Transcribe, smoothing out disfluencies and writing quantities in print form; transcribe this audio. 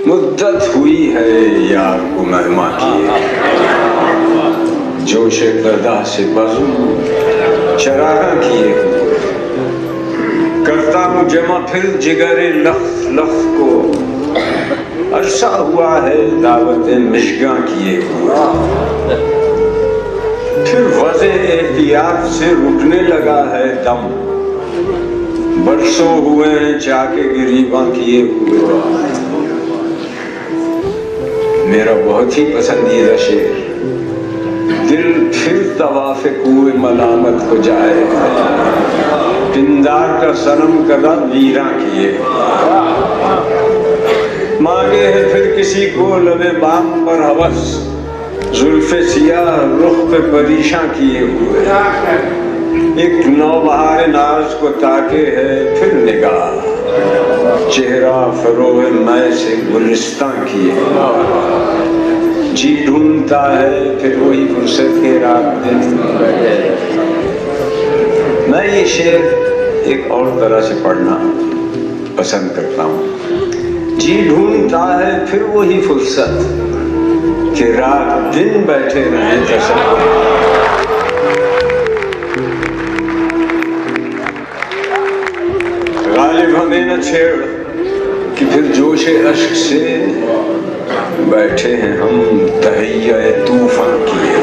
مدت ہوئی ہے یار کو مہماں کیے، جوش قدا سے بزم چراغاں کیے ہوئے، کرتا ہوں جمع پھر جگر لخ لخ کو، عرصہ ہوا ہے دعوت مشگاں کیے ہوئے، پھر وضع احتیاط سے رکنے لگا ہے دم، برسوں ہوئے ہیں چاکے گریباں کیے ہوئے۔ میرا بہت ہی پسندیدہ شعر، دل پھر طواف کوئے ملامت کو جائے، پندار کا صنم کدا ویراں کیے، مانگے ہے پھر کسی کو لب بام پر ہوس، زلف سیاہ رخ پہ پریشاں کیے ہوئے، ایک نوبہار ناز کو تاکے ہے پھر نگاہ، چہرہ فروغ مے سے گلستاں کیے، جی ڈھونڈتا ہے پھر وہی فرصت کے رات دن بیٹھے۔ میں یہ شعر ایک اور طرح سے پڑھنا پسند کرتا ہوں، جی ڈھونڈتا ہے پھر وہی فرصت کہ رات دن بیٹھے رہیں تصور۔ غالب ہمیں نہ چھیڑ کہ پھر جوش اشک سے بیٹھے ہیں ہم تہیہ طوفان کیے۔